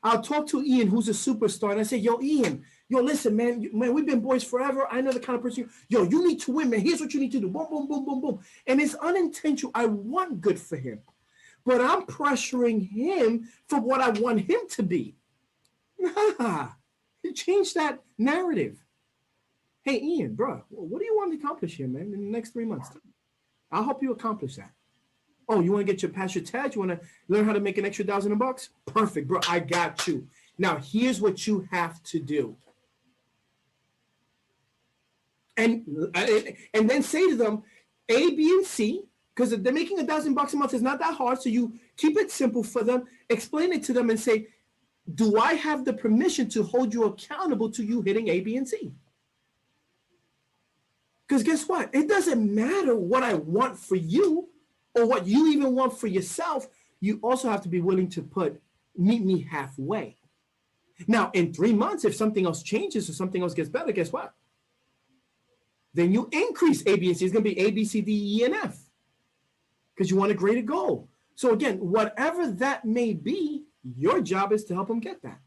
I'll talk to Ian, who's a superstar, and I say, yo, Ian, yo, listen, man, we've been boys forever. I know the kind of person you need to win, man. Here's what you need to do. Boom, boom, boom, boom, boom. And it's unintentional. I want good for him, but I'm pressuring him for what I want him to be. Nah, change that narrative. Hey, Ian, bro, what do you want to accomplish here, man, in the next 3 months? I'll help you accomplish that. Oh, you want to get your pass your tag? You want to learn how to make an extra $1,000? Perfect, bro. I got you. Now, here's what you have to do. And then say to them, A, B, and C, because they're making $1,000 a month. It's not that hard. So you keep it simple for them. Explain it to them and say, do I have the permission to hold you accountable to you hitting A, B, and C? Because guess what? It doesn't matter what I want for you or what you even want for yourself. You also have to be willing to meet me halfway. Now, in 3 months, if something else changes or something else gets better, guess what? Then you increase A, B, and C. It's going to be A, B, C, D, E, and F because you want a greater goal. So again, whatever that may be, your job is to help them get that.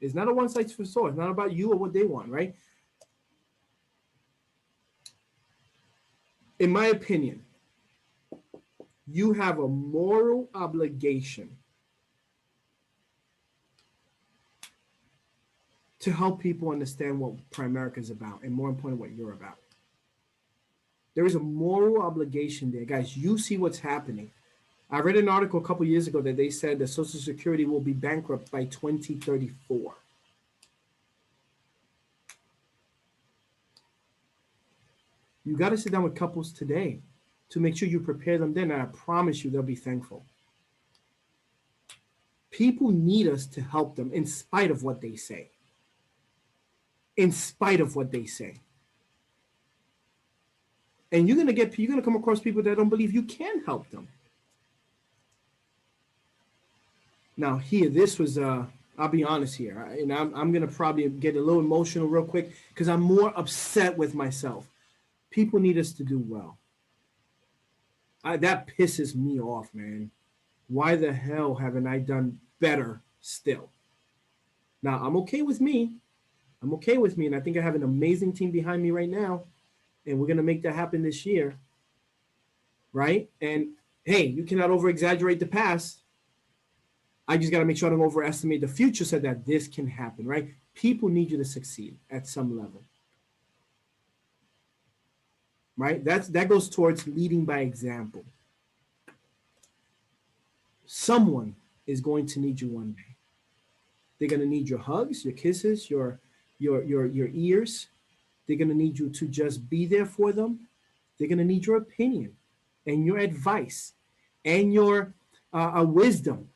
It's not a one size fits all. It's not about you or what they want, right? In my opinion, you have a moral obligation to help people understand what Primerica is about, and more important, what you're about. There is a moral obligation there. Guys, you see what's happening. I read an article a couple years ago that they said that Social Security will be bankrupt by 2034. You got to sit down with couples today to make sure you prepare them then, and I promise you they'll be thankful. People need us to help them in spite of what they say. In spite of what they say. And you're gonna come across people that don't believe you can help them. Now here, this was I'll be honest here, and I'm gonna probably get a little emotional real quick because I'm more upset with myself. People need us to do well. That pisses me off, man. Why the hell haven't I done better still? Now, I'm okay with me. I'm okay with me, and I think I have an amazing team behind me right now, and we're going to make that happen this year, right? And, hey, you cannot over-exaggerate the past. I just got to make sure I don't overestimate the future so that this can happen, right? People need you to succeed at some level. Right? That goes towards leading by example. Someone is going to need you one day. They're going to need your hugs, your kisses, your ears. They're going to need you to just be there for them. They're going to need your opinion and your advice and your wisdom.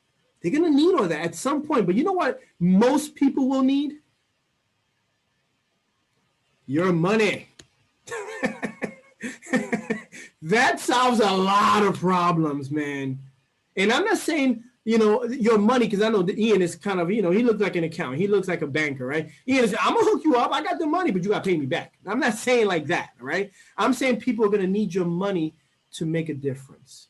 They're going to need all that at some point. But you know what most people will need? Your money. That solves a lot of problems, man. And I'm not saying, your money, because I know that Ian is kind of, he looks like an accountant. He looks like a banker, right? Ian is, I'm going to hook you up. I got the money, but you got to pay me back. I'm not saying like that, right? I'm saying people are going to need your money to make a difference.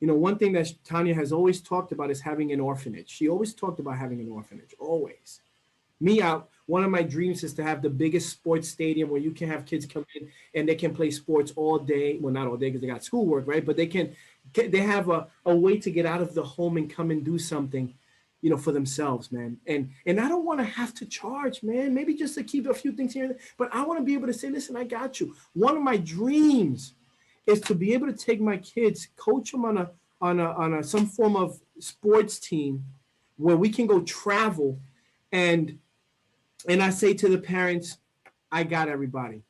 One thing that Tanya has always talked about is having an orphanage. She always talked about having an orphanage, always. One of my dreams is to have the biggest sports stadium where you can have kids come in and they can play sports all day. Well, not all day because they got schoolwork, right? But they have a way to get out of the home and come and do something, for themselves, man. And I don't want to have to charge, man. Maybe just to keep a few things here, but I want to be able to say, listen, I got you. One of my dreams is to be able to take my kids, coach them on some form of sports team where we can go travel. And I say to the parents, I got everybody.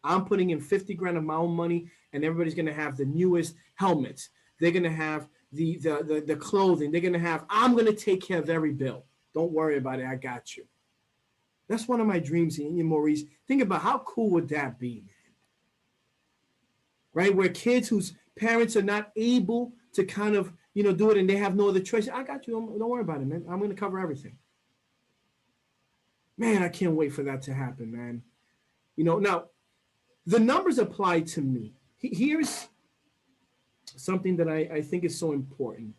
I'm putting in 50 grand of my own money, and everybody's going to have the newest helmets. They're going to have the clothing. I'm going to take care of every bill. Don't worry about it. I got you. That's one of my dreams, Maurice. Think about how cool would that be, man? Right? Where kids whose parents are not able to kind of, do it and they have no other choice. I got you. Don't worry about it, man. I'm going to cover everything. Man, I can't wait for that to happen, man. Now, the numbers apply to me. Here's something that I think is so important.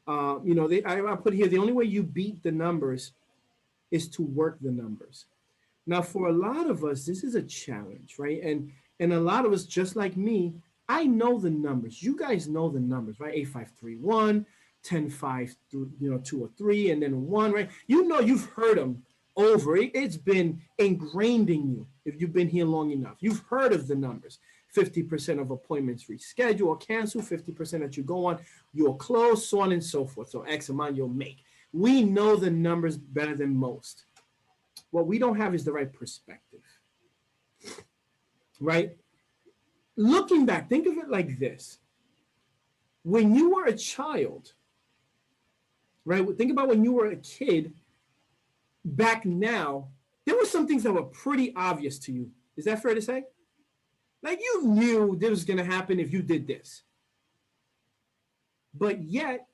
You know, I put here, the only way you beat the numbers is to work the numbers. Now, for a lot of us, this is a challenge, right? And a lot of us, just like me, I know the numbers. You guys know the numbers, right? 8531, 10 5, you know, 203, and then one, right? You know, you've heard them over. It's been ingrained in you if you've been here long enough. You've heard of the numbers. 50% of appointments reschedule or cancel, 50% that you go on, you'll close, so on and so forth. So X amount you'll make. We know the numbers better than most. What we don't have is the right perspective, right? Looking back, think of it like this. When you were a child, right? Think about when you were a kid. Back now, there were some things that were pretty obvious to you. Is that fair to say? Like you knew this was going to happen if you did this. But yet,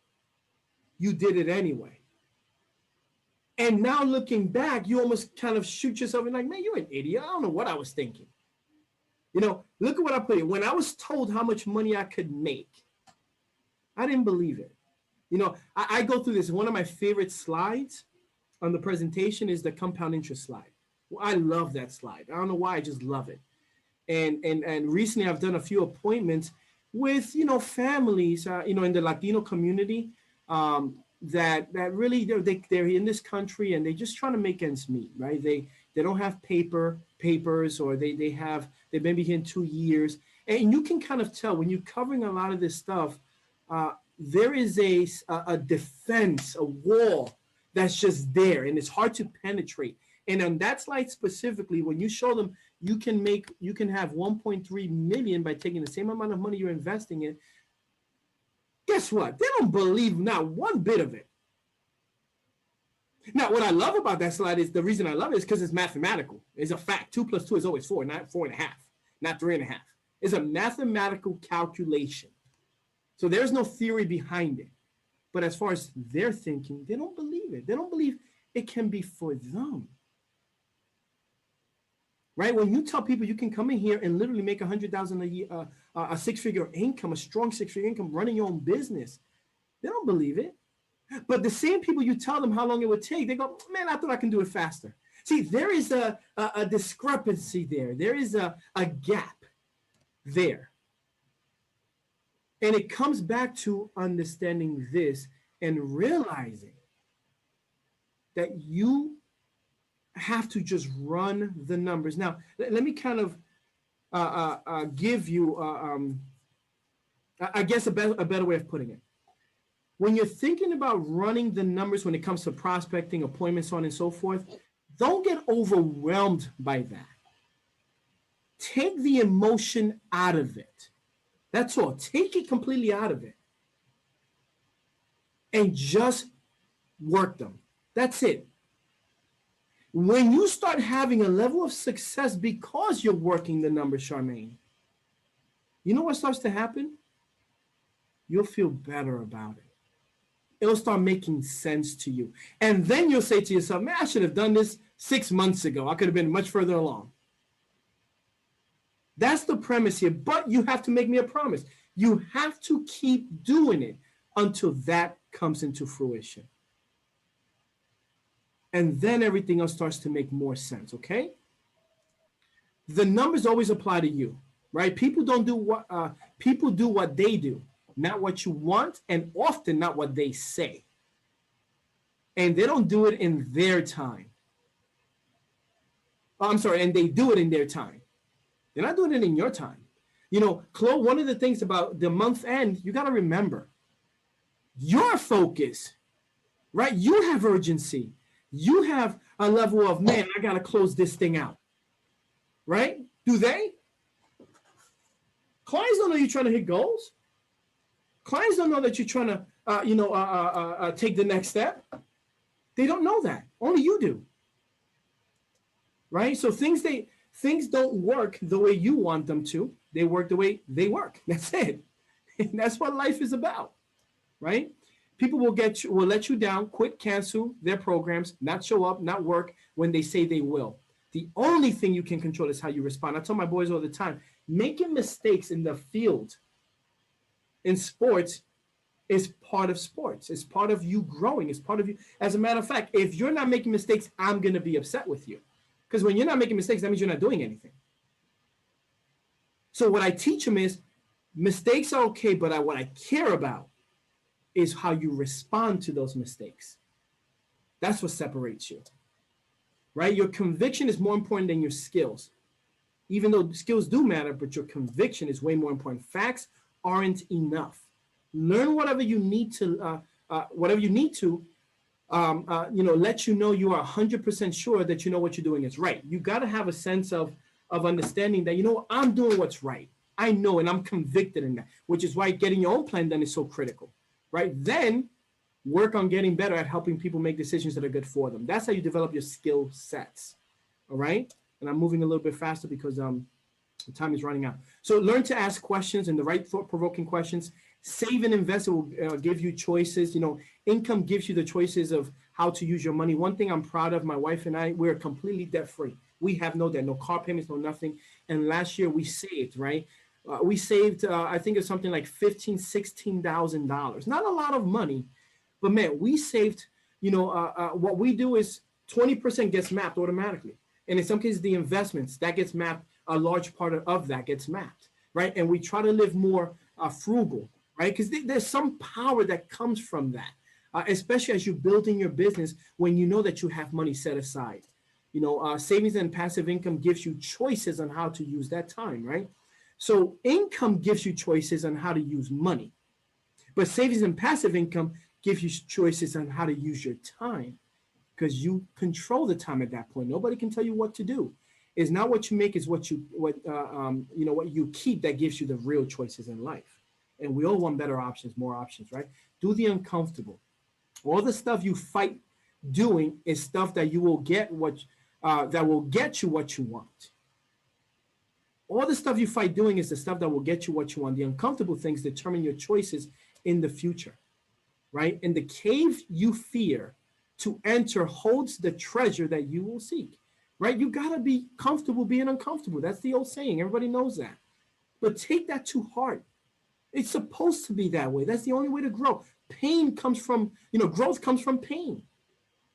you did it anyway. And now looking back, you almost kind of shoot yourself and like, man, you're an idiot. I don't know what I was thinking. You know, look at what I put here. When I was told how much money I could make, I didn't believe it. You know, I go through this. One of my favorite slides on the presentation is the compound interest slide. Well, I love that slide. I don't know why, I just love it. And recently I've done a few appointments with, you know, families, you know, in the Latino community that really they're in this country and they're just trying to make ends meet, right? They don't have papers, or they may be here in 2 years. And you can kind of tell when you're covering a lot of this stuff, there is a defense, a wall that's just there, and it's hard to penetrate. And on that slide specifically, when you show them you can have 1.3 million by taking the same amount of money you're investing in, guess what? They don't believe not one bit of it. Now, what I love about that slide is the reason I love it is because it's mathematical. It's a fact. 2 + 2 is always 4, not 4.5, not 3.5. It's a mathematical calculation. So there's no theory behind it. But as far as their thinking, they don't believe it. They don't believe it can be for them. Right? When you tell people you can come in here and literally make $100,000 a year, a six-figure income, a strong six-figure income, running your own business, they don't believe it. But the same people, you tell them how long it would take, they go, man, I thought I can do it faster. See, there is a discrepancy there. There is a gap there. And it comes back to understanding this and realizing that you have to just run the numbers. Now, let me kind of give you, I guess, a better way of putting it. When you're thinking about running the numbers when it comes to prospecting, appointments, so on and so forth, don't get overwhelmed by that. Take the emotion out of it. That's all. Take it completely out of it. And just work them. That's it. When you start having a level of success because you're working the numbers, Charmaine, you know what starts to happen? You'll feel better about it. It'll start making sense to you. And then you'll say to yourself, man, I should have done this 6 months ago. I could have been much further along. That's the premise here. But you have to make me a promise. You have to keep doing it until that comes into fruition. And then everything else starts to make more sense, okay? The numbers always apply to you, right? People do what they do, not what you want, and often not what they say. And they don't do it in their time. Oh, I'm sorry, and they do it in their time. They're not doing it in your time. You know, Chloe, one of the things about the month end, you got to remember, your focus, right? You have urgency. You have a level of, man, I got to close this thing out, right? Do they? Clients don't know you're trying to hit goals. Clients don't know that you're trying to, take the next step. They don't know that. Only you do, right? So things don't work the way you want them to. They work the way they work. That's it. And that's what life is about, right? People will let you down, quit, cancel their programs, not show up, not work when they say they will. The only thing you can control is how you respond. I tell my boys all the time, making mistakes in the field, in sports, It's part of sports. It's part of you growing. It's part of you. As a matter of fact, if you're not making mistakes, I'm going to be upset with you. Because when you're not making mistakes, that means you're not doing anything. So what I teach them is mistakes are okay, but what I care about is how you respond to those mistakes. That's what separates you, right? Your conviction is more important than your skills. Even though skills do matter, but your conviction is way more important. Facts aren't enough. Learn whatever you need to, let you know you are 100% sure that you know what you're doing is right. You got to have a sense of understanding that, I'm doing what's right. I know, and I'm convicted in that, which is why getting your own plan done is so critical, right? Then work on getting better at helping people make decisions that are good for them. That's how you develop your skill sets, all right? And I'm moving a little bit faster because the time is running out. So learn to ask questions and the right thought-provoking questions. Save and invest will give you choices. Income gives you the choices of how to use your money. One thing I'm proud of, my wife and I, we're completely debt-free. We have no debt, no car payments, no nothing. And last year we saved, right? We saved, I think it's something like $15,000, $16,000. Not a lot of money, but man, we saved, what we do is 20% gets mapped automatically. And in some cases, the investments, that gets mapped, a large part of that gets mapped, right? And we try to live more frugal, right? Because there's some power that comes from that, especially as you're building your business when you know that you have money set aside. Savings and passive income gives you choices on how to use that time, right? So income gives you choices on how to use money, but savings and passive income give you choices on how to use your time, because you control the time at that point. Nobody can tell you what to do. It's not what you make, is what you keep that gives you the real choices in life. And we all want better options, more options, right? Do the uncomfortable. All the stuff you fight doing is stuff that you will get that will get you what you want. All the stuff you fight doing is the stuff that will get you what you want. The uncomfortable things determine your choices in the future, right? And the cave you fear to enter holds the treasure that you will seek, right? You got to be comfortable being uncomfortable. That's the old saying. Everybody knows that. But take that to heart. It's supposed to be that way. That's the only way to grow. Pain comes from, growth comes from pain.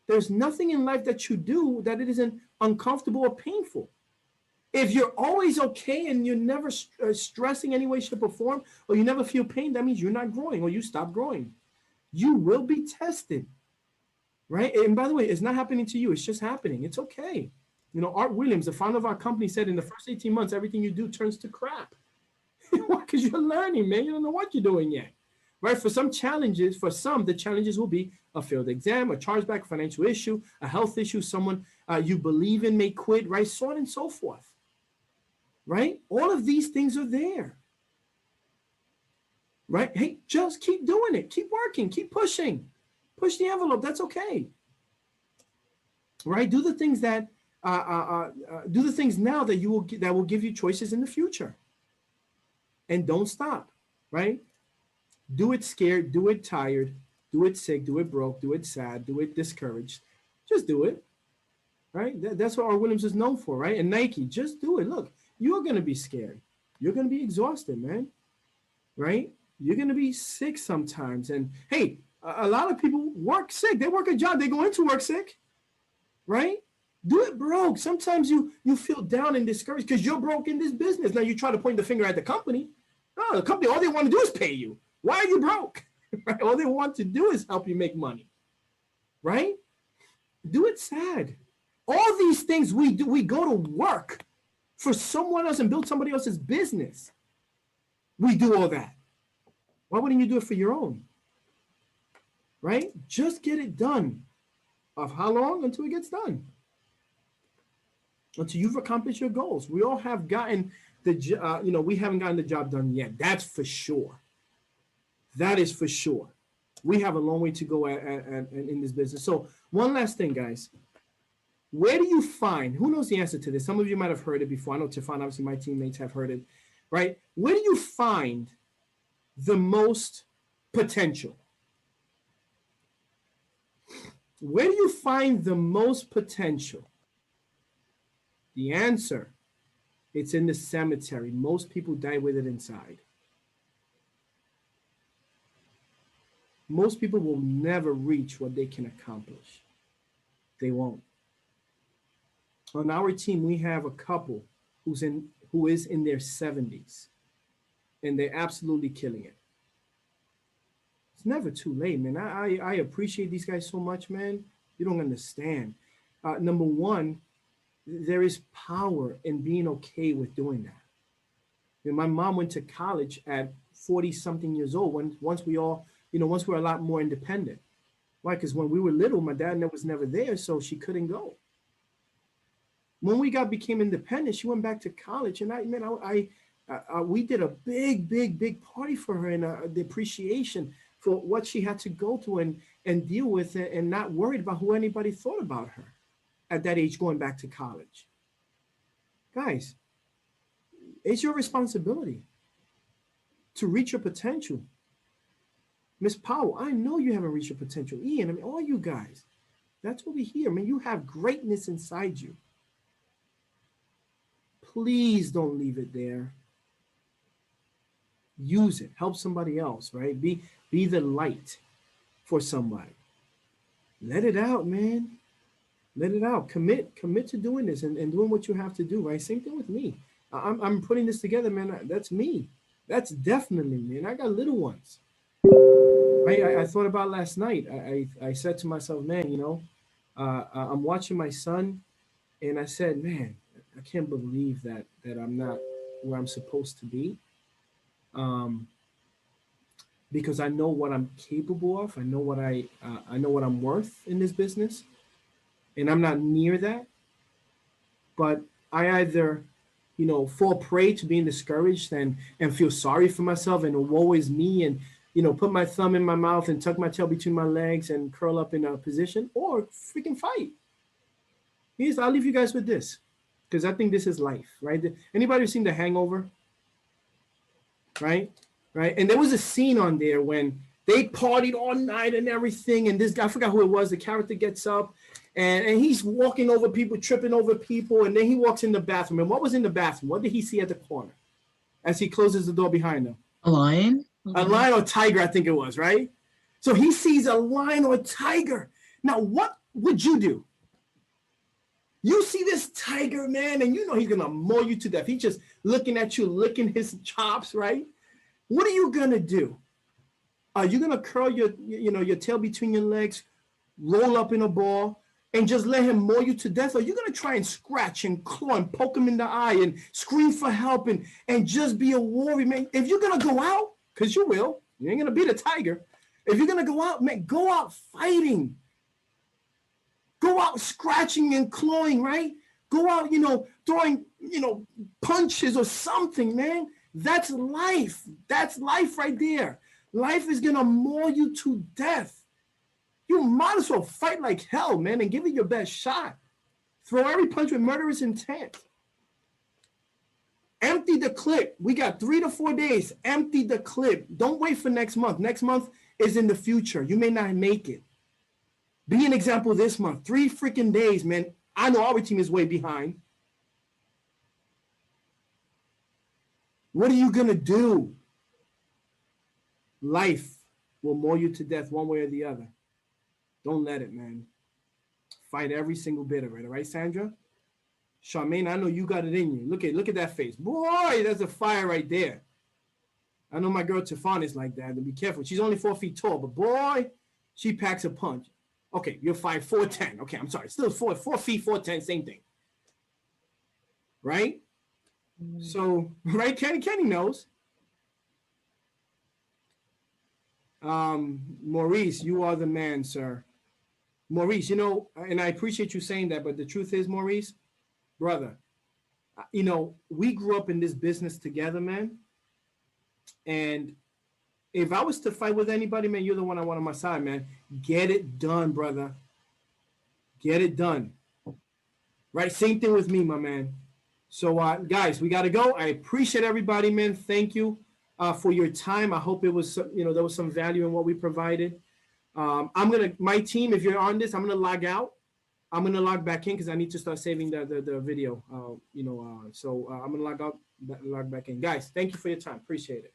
There's nothing in life that you do that it isn't uncomfortable or painful. If you're always okay and you're never stressing any way, shape, or form, or you never feel pain, that means you're not growing or you stop growing. You will be tested, right? And by the way, it's not happening to you. It's just happening. It's okay. Art Williams, the founder of our company, said in the first 18 months, everything you do turns to crap. Because you're learning, man. You don't know what you're doing yet, right? For some, the challenges will be a failed exam, a chargeback, a financial issue, a health issue, someone you believe in may quit, right? So on and so forth, right? All of these things are there, right? Hey, just keep doing it. Keep working. Keep pushing. Push the envelope. That's okay, right? Do the things that do the things now that will give you choices in the future. And don't stop, right? Do it scared, do it tired, do it sick, do it broke, do it sad, do it discouraged. Just do it, right? That's what Art Williams is known for, right? And Nike, just do it. Look, you're going to be scared. You're going to be exhausted, man, right? You're going to be sick sometimes. And hey, a lot of people work sick. They work a job. They go into work sick, right? Do it broke. Sometimes you feel down and discouraged because you're broke in this business. Now you try to point the finger at the company. No, the company, all they want to do is pay you. Why are you broke? Right? All they want to do is help you make money, right? Do it sad. All these things we do, we go to work for someone else and build somebody else's business. We do all that. Why wouldn't you do it for your own? Right? Just get it done. Of how long? Until it gets done. Until you've accomplished your goals. We all have gotten we haven't gotten the job done yet. That's for sure. That is for sure. We have a long way to go in this business. So one last thing, guys. Where do you find, who knows the answer to this? Some of you might have heard it before. I know Tefan, obviously my teammates have heard it, right? Where do you find the most potential? Where do you find the most potential? The answer, it's in the cemetery. Most people die with it inside. most people will never reach what they can accomplish. They won't. On our team, we have a couple who is in their 70s, and they're absolutely killing it. It's never too late, man. I appreciate these guys so much, man. You don't understand. Number one, there is power in being okay with doing that. You know, my mom went to college at 40 something years old once we all, once we were a lot more independent. Why? Because when we were little, my dad was never there, so she couldn't go. When we became independent, she went back to college, and we did a big party for her, and the appreciation for what she had to go through and deal with it, and not worried about who anybody thought about her at that age going back to college. Guys, it's your responsibility to reach your potential. Miss Powell, I know you haven't reached your potential. Ian, I mean, all you guys, that's what we hear. I mean, you have greatness inside you. Please don't leave it there. Use it. Help somebody else, right? Be the light for somebody. Let it out, man. Let it out. Commit to doing this and doing what you have to do, right? Same thing with me. I'm putting this together, man. That's me. That's definitely me. And I got little ones. I thought about last night. I said to myself, man, I'm watching my son, and I said, man, I can't believe that I'm not where I'm supposed to be. Because I know what I'm capable of. I know what I'm worth in this business, and I'm not near that. But I either, fall prey to being discouraged and feel sorry for myself and woe is me, and put my thumb in my mouth and tuck my tail between my legs and curl up in a position, or freaking fight. I'll leave you guys with this, because I think this is life, right? Anybody seen The Hangover? Right? And there was a scene on there when they partied all night and everything, and this guy, I forgot who it was, the character gets up and he's walking over people, tripping over people, and then he walks in the bathroom. And what was in the bathroom? What did he see at the corner as he closes the door behind him? A lion? A lion or tiger, I think it was, right? So he sees a lion or tiger. Now, what would you do? You see this tiger, man, and he's going to maul you to death. He's just looking at you, licking his chops, right? What are you going to do? Are you going to curl your tail between your legs, roll up in a ball, and just let him maul you to death? Or are you going to try and scratch and claw and poke him in the eye and scream for help and just be a warrior, man? If you're going to go out, because you will, you ain't going to beat a tiger. If you're going to go out, man, go out fighting. Go out scratching and clawing, right? Go out, throwing, punches or something, man. That's life. That's life right there. Life is going to maul you to death. You might as well fight like hell, man, and give it your best shot. Throw every punch with murderous intent. Empty the clip. We got 3 to 4 days. Empty the clip. Don't wait for next month. Next month is in the future. You may not make it. Be an example this month. 3 freaking days, man. I know our team is way behind. What are you going to do? Life will maul you to death one way or the other. Don't let it, man. Fight every single bit of it. All right, Sandra? Charmaine, I know you got it in you. Look at that face. Boy, there's a fire right there. I know my girl Tiffany is like that. And be careful. She's only 4 feet tall, but boy, she packs a punch. Okay, you're 5'4", Okay, I'm sorry. Still 4 feet, 4'10", same thing. Right? So, right, Kenny knows. Maurice, you are the man, sir. Maurice, and I appreciate you saying that, but the truth is, Maurice, brother, we grew up in this business together, man. And if I was to fight with anybody, man, you're the one I want on my side, man. Get it done, brother. Get it done. Right? Same thing with me, my man. So, guys, we got to go. I appreciate everybody, man. Thank you for your time. I hope it was, there was some value in what we provided. My team, if you're on this, I'm going to log out. I'm going to log back in because I need to start saving the video, so I'm going to log back in. Guys, thank you for your time. Appreciate it.